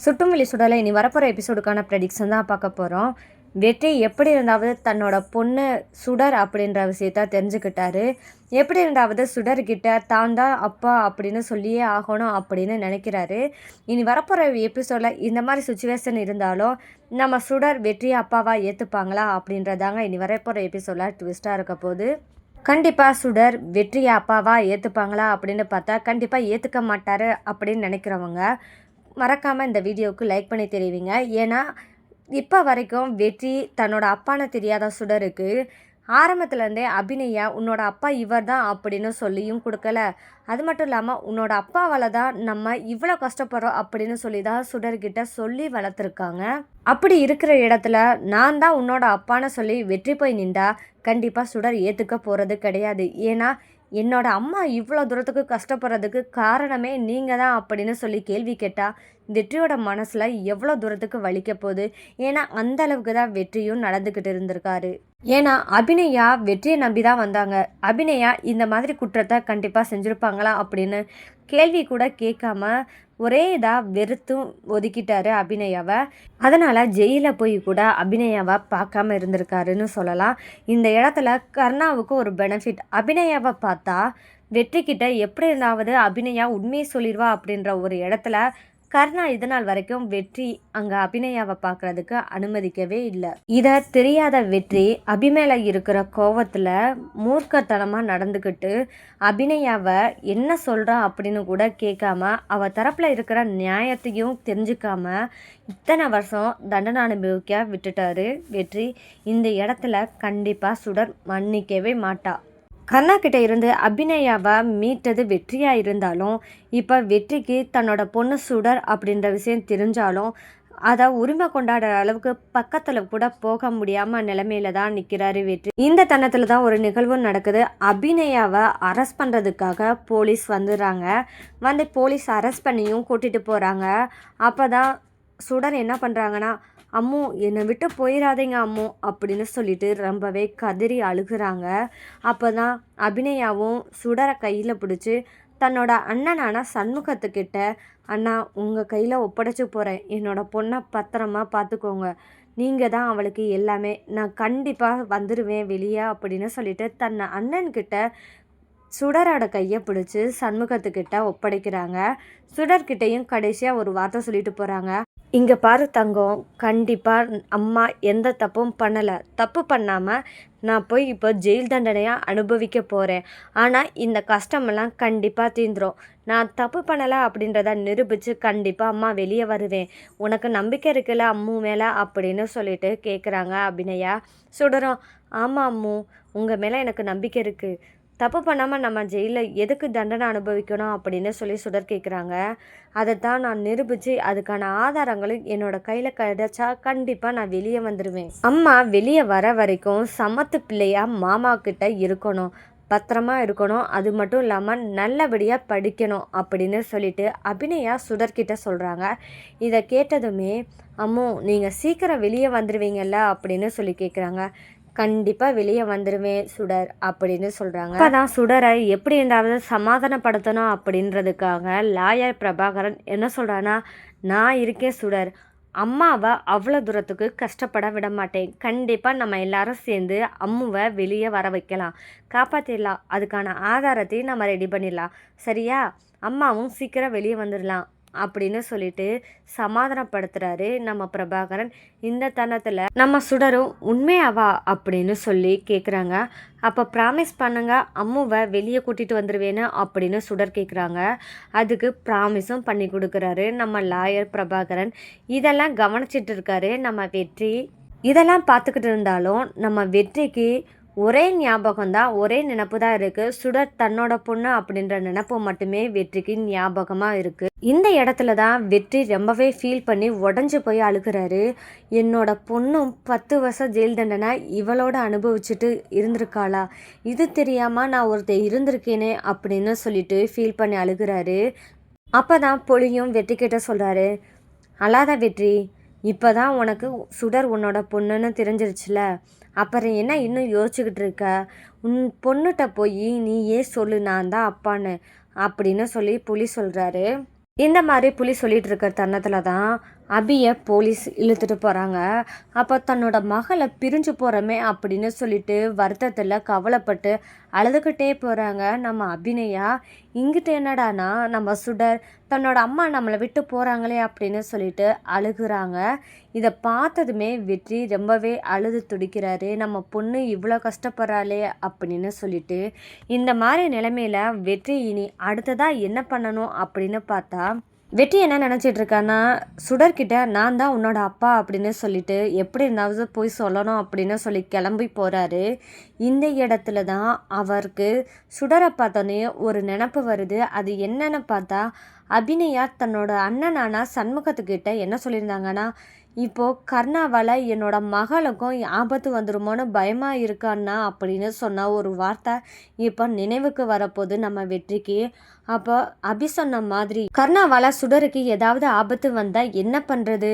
சுட்டுமல்லி சுடலை இனி வரப்போகிற எபிசோடுக்கான ப்ரெடிக்ஷன் தான் பார்க்க போகிறோம். வெற்றி எப்படி இருந்தாவது தன்னோட பொண்ணு சுடர் அப்படின்ற விஷயத்த தெரிஞ்சுக்கிட்டாரு. எப்படி இருந்தாவது சுடர்கிட்ட தான் தான் அப்பா அப்படின்னு சொல்லியே ஆகணும் அப்படின்னு நினைக்கிறாரு. இனி வரப்போகிற எபிசோடில் இந்த மாதிரி சுச்சுவேஷன் இருந்தாலும் நம்ம சுடர் வெற்றியை அப்பாவாக ஏற்றுப்பாங்களா அப்படின்றதாங்க இனி வரப்போகிற எபிசோடில் ட்விஸ்ட்டாக இருக்க போகுது. கண்டிப்பாக சுடர் வெற்றியை அப்பாவாக ஏற்றுப்பாங்களா அப்படின்னு பார்த்தா கண்டிப்பாக ஏற்றுக்க மாட்டார் அப்படின்னு நினைக்கிறவங்க மறக்காமல் இந்த வீடியோவுக்கு லைக் பண்ணி தெரிவிங்க. ஏன்னா இப்போ வரைக்கும் வெற்றி தன்னோட அப்பான்னு தெரியாத சுடருக்கு ஆரம்பத்துலேருந்தே அபிநயா உன்னோட அப்பா இவர் தான் அப்படின்னு சொல்லியும் கொடுக்கல. அது மட்டும் இல்லாமல் உன்னோட அப்பாவால் தான் நம்ம இவ்வளோ கஷ்டப்படுறோம் அப்படின்னு சொல்லி தான் சுடர்கிட்ட சொல்லி வளர்த்துருக்காங்க. அப்படி இருக்கிற இடத்துல நான் தான் உன்னோட அப்பான்னு சொல்லி வெற்றி போய் நின்றா கண்டிப்பாக சுடர் ஏற்றுக்க போகிறது கிடையாது. ஏன்னா என்னோட அம்மா இவ்வளோ தூரத்துக்கு கஷ்டப்படுறதுக்கு காரணமே நீங்கள் தான் அப்படின்னு சொல்லி கேள்வி கேட்டால் வெற்றியோட மனசில் எவ்வளோ தூரத்துக்கு வலிக்க போகுது. ஏன்னா அந்த அளவுக்கு தான் வெற்றியும் நடந்துக்கிட்டு இருந்திருக்காரு. ஏன்னா அபிநயா வெற்றியை நம்பி தான் வந்தாங்க. அபிநயா இந்த மாதிரி குற்றத்தை கண்டிப்பாக செஞ்சுருப்பாங்களா அப்படின்னு கேள்வி கூட கேட்காம ஒரே இதாக வெறுத்தும் ஒதுக்கிட்டாரு அபிநயாவை. அதனால் ஜெயிலில் போய் கூட அபிநயாவை பார்க்காம இருந்திருக்காருன்னு சொல்லலாம். இந்த இடத்துல கர்ணாவுக்கு ஒரு பெனிஃபிட். அபிநயாவை பார்த்தா வெற்றிக்கிட்ட எப்படி இருந்தாவது அபிநயா உண்மையை சொல்லிடுவா அப்படின்ற ஒரு இடத்துல கர்ணா இதனால் வரைக்கும் வெற்றி அங்கே அபிநயாவை பார்க்குறதுக்கு அனுமதிக்கவே இல்லை. இதை தெரியாத வெற்றி அபிமேல இருக்கிற கோவத்தில் மூர்க்கத்தனமாக நடந்துக்கிட்டு அபிநயாவை என்ன சொல்கிறா அப்படின்னு கூட கேட்காம அவள் தரப்பில் இருக்கிற நியாயத்தையும் தெரிஞ்சுக்காம இத்தனை வருஷம் தண்டனை அனுபவிக்க விட்டுட்டாரு வெற்றி. இந்த இடத்துல கண்டிப்பாக சுடர் மன்னிக்கவே மாட்டா. கர்ணா கிட்ட இருந்து அபிநயாவை மீட்டது வெற்றியாக இருந்தாலும் இப்போ வெற்றிக்கு தன்னோட பொண்ணு சுடர் அப்படின்ற விஷயம் தெரிஞ்சாலும் அதை உரிமை கொண்டாடுற அளவுக்கு பக்கத்தில் கூட போக முடியாமல் நிலைமையில தான் நிற்கிறாரு வெற்றி. இந்த தருணத்தில் தான் ஒரு நிகழ்வு நடக்குது. அபிநயாவை அரெஸ்ட் பண்ணுறதுக்காக போலீஸ் வந்து போலீஸ் அரெஸ்ட் பண்ணியும் கூட்டிகிட்டு போகிறாங்க. அப்போ தான் சுடர் என்ன பண்ணுறாங்கன்னா, அம்மு என்னை விட்டு போயிடாதீங்க அம்மு அப்படின்னு சொல்லிட்டு ரொம்பவே கதறி அழுகிறாங்க. அப்போ தான் அபிநயாவும் சுடரை கையில் பிடிச்சி தன்னோட அண்ணனான சண்முகத்துக்கிட்ட, அண்ணா உங்கள் கையில் ஒப்படைச்சி போகிறேன், என்னோட பொண்ணை பத்திரமா பார்த்துக்கோங்க, நீங்கள் தான் அவளுக்கு எல்லாமே, நான் கண்டிப்பாக வந்துடுவேன் வெளியே அப்படின்னு சொல்லிட்டு தன்னை அண்ணன்கிட்ட சுடரோட கையை பிடிச்சி சண்முகத்துக்கிட்ட ஒப்படைக்கிறாங்க. சுடர்கிட்டையும் கடைசியாக ஒரு வார்த்தை சொல்லிட்டு போகிறாங்க, இங்கே பாரு தங்கம், கண்டிப்பாக அம்மா எந்த தப்பும் பண்ணலை, தப்பு பண்ணாமல் நான் போய் இப்போ ஜெயில் தண்டனையாக அனுபவிக்க போகிறேன். ஆனால் இந்த கஷ்டமெல்லாம் கண்டிப்பாக தீந்துடும். நான் தப்பு பண்ணலை அப்படின்றத நிரூபித்து கண்டிப்பாக அம்மா வெளியே வருவேன். உனக்கு நம்பிக்கை இருக்குல்ல அம்மு மேலே அப்படின்னு சொல்லிட்டு கேட்குறாங்க அபிநயா. சுடரும், ஆமாம் அம்மு, உங்கள் மேலே எனக்கு நம்பிக்கை இருக்குது, தப்பு பண்ணாமல் நம்ம ஜெயிலில் எதுக்கு தண்டனை அனுபவிக்கணும் அப்படின்னு சொல்லி சுடர் கேட்குறாங்க. அதை தான் நான் நிரூபித்து அதுக்கான ஆதாரங்களும் என்னோடய கையில் கிடைச்சா கண்டிப்பாக நான் வெளியே வந்துடுவேன். அம்மா வெளியே வர வரைக்கும் சமத்து பிள்ளையாக மாமா கிட்ட இருக்கணும், பத்திரமா இருக்கணும், அது மட்டும் இல்லாமல் நல்லபடியாக படிக்கணும் அப்படின்னு சொல்லிட்டு அபிநயா சுடர்கிட்ட சொல்கிறாங்க. இதை கேட்டதுமே, அம்மு நீங்கள் சீக்கிரம் வெளியே வந்துடுவீங்கல்ல அப்படின்னு சொல்லி கேட்குறாங்க. கண்டிப்பாக வெளியே வந்துடுவேன் சுடர் அப்படின்னு சொல்கிறாங்க. அப்போ தான் சுடரை எப்படி இருந்தாவது சமாதானப்படுத்தணும் அப்படின்றதுக்காக லாயர் பிரபாகரன் என்ன சொல்கிறான்னா, நான் இருக்கேன் சுடர், அம்மாவை அவ்வளோ தூரத்துக்கு கஷ்டப்பட விட மாட்டேன், கண்டிப்பாக நம்ம எல்லாரும் சேர்ந்து அம்முவை வெளியே வர வைக்கலாம், காப்பாற்றிடலாம், அதுக்கான ஆதாரத்தையும் நம்ம ரெடி பண்ணிடலாம், சரியா, அம்மாவும் சீக்கிரம் வெளியே வந்துடலாம் அப்படின்னு சொல்லிட்டு சமாதானப்படுத்துகிறாரு நம்ம பிரபாகரன். இந்த தருணத்தில் நம்ம சுடரும் உண்மையாவா அப்படின்னு சொல்லி கேட்குறாங்க. அப்போ ப்ராமிஸ் பண்ணுங்க அம்முவை வெளியே கூட்டிகிட்டு வந்துடுவேன்னு அப்படின்னு சுடர் கேட்குறாங்க. அதுக்கு ப்ராமிஸும் பண்ணி கொடுக்குறாரு நம்ம லாயர் பிரபாகரன். இதெல்லாம் கவனிச்சிட்டு இருக்காரு நம்ம வெற்றி. இதெல்லாம் பார்த்துக்கிட்டு இருந்தாலும் நம்ம வெற்றிக்கு ஒரே ஞாபகம் தான், ஒரே நினப்பு தான் இருக்குது. சுடர் தன்னோட பொண்ணு அப்படின்ற நினப்பு மட்டுமே வெற்றிக்கு ஞாபகமாக இருக்குது. இந்த இடத்துல தான் வெற்றி ரொம்பவே ஃபீல் பண்ணி உடஞ்சி போய் அழுகிறாரு. என்னோட பொண்ணும் 10 வருஷம் ஜெயில் தண்டனை இவளோட அனுபவிச்சுட்டு இருந்திருக்காளா, இது தெரியாமல் நான் ஒருத்தர் இருந்திருக்கேனே அப்படின்னு சொல்லிட்டு ஃபீல் பண்ணி அழுகிறாரு. அப்போ தான் பொழியும் வெற்றிக்கிட்ட சொல்கிறாரு, அழாத வெற்றி, இப்போ தான் உனக்கு சுடர் உன்னோட பொண்ணுன்னு தெரிஞ்சிருச்சுல, அப்புறம் என்ன இன்னும் யோசிச்சுக்கிட்டு இருக்க, உன் பொண்ணுகிட்ட போய் நீ ஏன் சொல்லு நான் தான் அப்பான்னு அப்படின்னு சொல்லி புலி சொல்கிறாரு. இந்த மாதிரி புலி சொல்லிட்டு இருக்கிற தருணத்தில் தான் அபியை போலீஸ் இழுத்துட்டு போகிறாங்க. அப்போ தன்னோட மகளை பிரிஞ்சு போகிறோமே அப்படின்னு சொல்லிட்டு வருத்தத்தில் கவலைப்பட்டு அழுதுகிட்டே போகிறாங்க நம்ம அபிநயா. இங்கிட்ட என்னடானா நம்ம சுடர் தன்னோட அம்மா நம்மளை விட்டு போகிறாங்களே அப்படின்னு சொல்லிட்டு அழுகுறாங்க. இதை பார்த்ததுமே வெற்றி ரொம்பவே அழுது துடிக்கிறாரு. நம்ம பொண்ணு இவ்வளோ கஷ்டப்படுறாளே அப்படின்னு சொல்லிட்டு. இந்த மாதிரி நிலைமையில் வெற்றி இனி அடுத்ததாக என்ன பண்ணணும் அப்படின்னு பார்த்தா வெற்றி என்ன நினச்சிட்டு இருக்கான்னா சுடர்கிட்ட நான் தான் உன்னோட அப்பா அப்படின்னு சொல்லிட்டு எப்படி இருந்தாவது போய் சொல்லணும் அப்படின்னு சொல்லி கிளம்பி போகிறாரு. இந்த இடத்துல தான் அவருக்கு சுடரை பார்த்தோன்னே ஒரு நினப்பு வருது. அது என்னன்னு பார்த்தா அபிநயா தன்னோட அண்ணனான சண்முகத்துக்கிட்ட என்ன சொல்லியிருந்தாங்கன்னா, இப்போது கர்ணாவால் என்னோட மகளுக்கும் ஆபத்து வந்துடுமோன்னு பயமாக இருக்கான்னா அப்படின்னு சொன்ன ஒரு வார்த்தை இப்போ நினைவுக்கு வரப்போகுது நம்ம வெற்றிக்கு. அப்போ அபி சொன்ன மாதிரி கர்ணாவால் சுடருக்கு ஏதாவது ஆபத்து வந்தால் என்ன பண்ணுறது?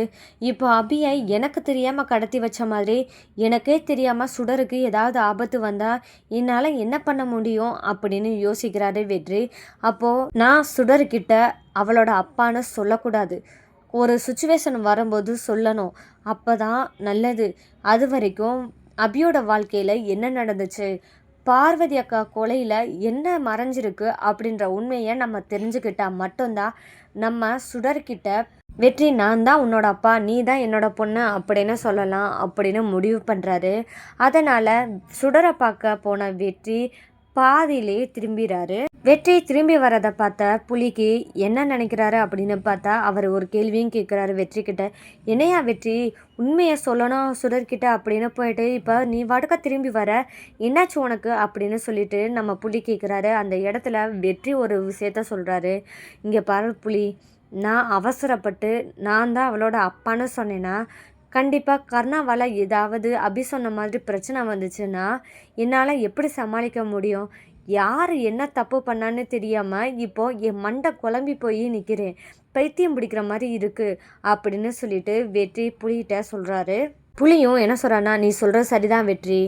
இப்போ அபியை எனக்கு தெரியாமல் கடத்தி வச்ச மாதிரி எனக்கே தெரியாமல் சுடருக்கு ஏதாவது ஆபத்து வந்தால் என்னால் என்ன பண்ண முடியும் அப்படின்னு யோசிக்கிறாரு வெற்றி. அப்போது நான் சுடர்கிட்ட அவளோட அப்பான்னு சொல்லக்கூடாது, ஒரு சுச்சுவேஷன் வரும்போது சொல்லணும், அப்போ தான் நல்லது. அது வரைக்கும் அபியோட வாழ்க்கையில் என்ன நடந்துச்சு, பார்வதி அக்கா கொலையில் என்ன மறைஞ்சிருக்கு அப்படின்ற உண்மையை நம்ம தெரிஞ்சுக்கிட்டால் மட்டும்தான் நம்ம சுடர்கிட்ட வெற்றி நான் தான் உன்னோட அப்பா, நீ தான் என்னோட பொண்ணு அப்படின்னு சொல்லலாம் அப்படின்னு முடிவு பண்ணுறாரு. அதனால் சுடரை பார்க்க போன வெற்றி பாதியிலே திரும்பிறாரு. வெற்றி திரும்பி வரதை பார்த்த புலிக்கு என்ன நினைக்கிறாரு அப்படின்னு பார்த்தா அவர் ஒரு கேள்வியும் கேட்குறாரு வெற்றி கிட்ட. என்னையா வெற்றி உண்மையை சொல்லணும் சுடர்கிட்ட அப்படின்னு போயிட்டு இப்போ நீ வாட்டுக்க திரும்பி வர, என்னாச்சு உனக்கு அப்படின்னு சொல்லிட்டு நம்ம புலி கேட்குறாரு. அந்த இடத்துல வெற்றி ஒரு விஷயத்த சொல்கிறாரு. இங்கே பாரு புலி, நான் அவசரப்பட்டு நான் தான் அவளோட அப்பான்னு சொன்னேன்னா கண்டிப்பாக கர்ணாவால் ஏதாவது அபி சொன்ன மாதிரி பிரச்சனை வந்துச்சுன்னா என்னால் எப்படி சமாளிக்க முடியும்? யார் என்ன தப்பு பண்ணான்னு தெரியாமல் இப்போது என் மண்டை குழம்பி போய் நிற்கிறேன், பைத்தியம் பிடிக்கிற மாதிரி இருக்குது அப்படின்னு சொல்லிட்டு வெற்றி புலிகிட்ட சொல்கிறாரு. புலியும் என்ன சொல்கிறான்னா, நீ சொல்கிற சரிதான் வெற்றி,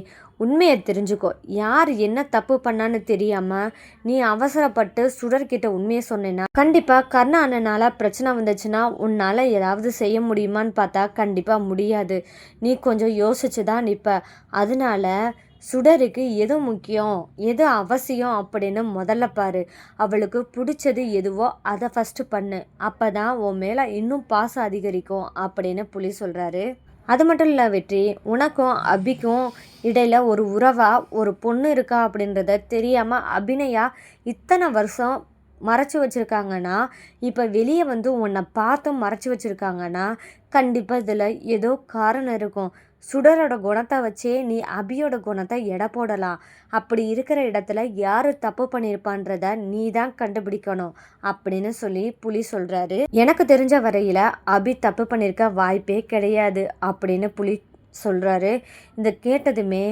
உண்மையை தெரிஞ்சுக்கோ, யார் என்ன தப்பு பண்ணான்னு தெரியாமல் நீ அவசரப்பட்டு சுடர்கிட்ட உண்மையை சொன்னேன்னா கண்டிப்பாக கர்ணா அண்ணனால் பிரச்சனை வந்துச்சுன்னா உன்னால் ஏதாவது செய்ய முடியுமான்னு பார்த்தா கண்டிப்பாக முடியாது. நீ கொஞ்சம் யோசிச்சு தான் நிற்ப. அதனால சுடருக்கு எது முக்கியம் எது அவசியம் அப்படின்னு முதல்ல பாரு. அவளுக்கு பிடிச்சது எதுவோ அதை ஃபஸ்ட்டு பண்ணு, அப்போ தான் உன் மேலே இன்னும் பாசம் அதிகரிக்கும் அப்படின்னு புலி சொல்கிறாரு. அது மட்டும் இல்லை வெற்றி, உனக்கும் அபிக்கும் இடையில் ஒரு உறவாக ஒரு பொண்ணு இருக்கா அப்படின்றத தெரியாமல் அபிநயா இத்தனை வருஷம் மறைச்சி வச்சுருக்காங்கன்னா, இப்போ வெளியே வந்து உன்னை பார்த்தும் மறைச்சி வச்சுருக்காங்கன்னா கண்டிப்பாக இதில் ஏதோ காரணம் இருக்கும். சுடரோட குணத்தை வச்சே நீ அபியோட குணத்தை எடை போடலாம். அப்படி இருக்கிற இடத்துல யார் தப்பு பண்ணியிருப்பான்றத நீ தான் கண்டுபிடிக்கணும் அப்படின்னு சொல்லி புலி சொல்கிறாரு. எனக்கு தெரிஞ்ச வரையில் அபி தப்பு பண்ணியிருக்க வாய்ப்பே கிடையாது அப்படின்னு புலி சொல்கிறாரு. இந்த கேட்டதுமே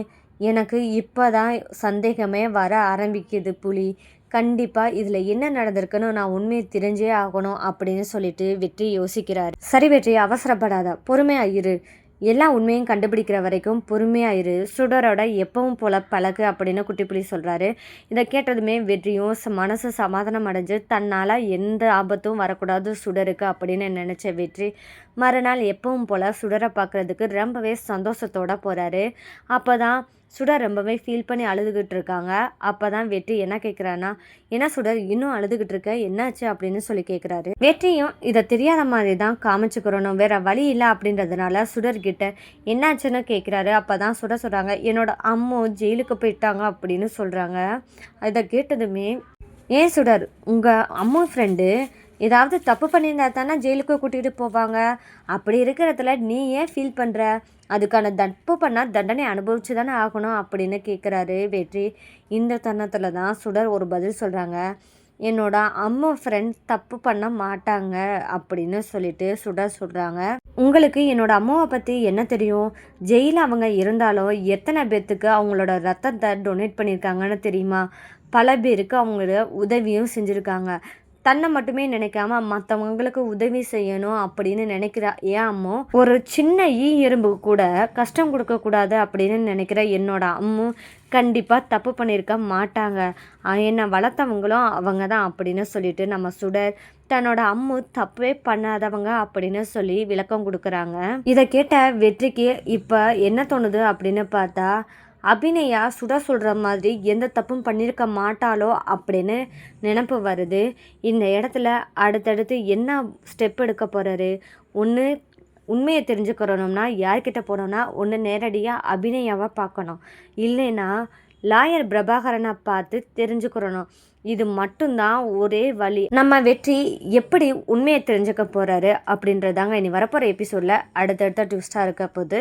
எனக்கு இப்போ தான் சந்தேகமே வர ஆரம்பிக்குது புலி. கண்டிப்பாக இதில் என்ன நடந்திருக்குன்னு நான் உண்மையை தெரிஞ்சே ஆகணும் அப்படின்னு சொல்லிட்டு வெற்றி யோசிக்கிறார். சரி வெற்றி, அவசரப்படாத, பொறுமையாக இரு, எல்லா உண்மையும் கண்டுபிடிக்கிற வரைக்கும் பொறுமையாக இரு, சுடரோட எப்பவும் போல பழகு அப்படின்னு குட்டிப்புலி சொல்கிறாரு. இதை கேட்டதுமே வெற்றியும் மனசு சமாதானம் அடைஞ்சு தன்னால் எந்த ஆபத்தும் வரக்கூடாது சுடருக்கு அப்படின்னு நினச்ச வெற்றி மறுநாள் எப்பவும் போல் சுடரை பார்க்குறதுக்கு ரொம்பவே சந்தோஷத்தோடு போகிறாரு. அப்போ தான் சுடர் ரொம்பவே ஃபீல் பண்ணி அழுதுகிட்டு இருக்காங்க. அப்போ தான் வெற்றி என்ன கேட்குறான்னா, என்ன சுடர் இன்னும் அழுதுகிட்டு இருக்க, என்னாச்சு அப்படின்னு சொல்லி கேட்குறாரு. வெற்றியும் இதை தெரியாத மாதிரி தான் காமிச்சுக்கிறணும், வேற வழி இல்லை அப்படின்றதுனால சுடர்கிட்ட என்னாச்சுன்னு கேட்குறாரு. அப்போ தான் சுடர் சொல்கிறாங்க, என்னோட அம்மா ஜெயிலுக்கு போயிட்டாங்க அப்படின்னு சொல்கிறாங்க. இதை கேட்டதுமே, ஏன் சுடர், உங்கள் அம்மா ஃப்ரெண்டு ஏதாவது தப்பு பண்ணியிருந்தா தானே ஜெயிலுக்கு கூட்டிகிட்டு போவாங்க, அப்படி இருக்கிறதுல நீ ஏன் ஃபீல் பண்ணுற, அதுக்கான தப்பு பண்ணால் தண்டனை அனுபவிச்சு தானே ஆகணும் அப்படின்னு கேட்குறாரு வெற்றி. இந்த தருணத்தில் தான் சுடர் ஒரு பதில் சொல்கிறாங்க, என்னோட அம்மா ஃப்ரெண்ட் தப்பு பண்ண மாட்டாங்க அப்படின்னு சொல்லிட்டு சுடர் சொல்கிறாங்க. உங்களுக்கு என்னோட அம்மாவை பற்றி என்ன தெரியும், ஜெயிலில் அவங்க இருந்தாலும் எத்தனை பேர்த்துக்கு அவங்களோட ரத்தத்தை டொனேட் பண்ணியிருக்காங்கன்னு தெரியுமா, பல பேருக்கு அவங்களோட உதவியும் செஞ்சுருக்காங்க. தன்னை மட்டுமே நினைக்காம மற்றவங்களுக்கு உதவி செய்யணும் அப்படின்னு நினைக்கிற ஏன் அம்மோ, ஒரு சின்ன எறும்பு கூட கஷ்டம் கொடுக்கக்கூடாது அப்படின்னு நினைக்கிற என்னோட அம்மு கண்டிப்பாக தப்பு பண்ணியிருக்க மாட்டாங்க, என்னை வளர்த்தவங்களும் அவங்க தான் அப்படின்னு சொல்லிட்டு நம்ம சுடர் தன்னோட அம்மு தப்பே பண்ணாதவங்க அப்படின்னு சொல்லி விளக்கம் கொடுக்குறாங்க. இதை கேட்ட வெற்றிக்கு இப்போ என்ன தோணுது அப்படின்னு பார்த்தா, அபிநயா சுட சொல்கிற மாதிரி எந்த தப்பும் பண்ணியிருக்க மாட்டாளோ அப்படின்னு நினப்பு வருது. இந்த இடத்துல அடுத்தடுத்து என்ன ஸ்டெப் எடுக்க போகிறாரு? ஒன்று உண்மையை தெரிஞ்சுக்கிறோம்னா யார்கிட்ட போனோம்னா, ஒன்று நேரடியாக அபிநயாவை பார்க்கணும், இல்லைன்னா லாயர் பிரபாகரனை பார்த்து தெரிஞ்சுக்கிறணும். இது மட்டும்தான் ஒரே வழி. நம்ம வெற்றி எப்படி உண்மையை தெரிஞ்சுக்க போகிறாரு அப்படின்றதாங்க இனி வரப்போகிற எபிசோடில் அடுத்தடுத்த ட்விஸ்டாக இருக்க போகுது.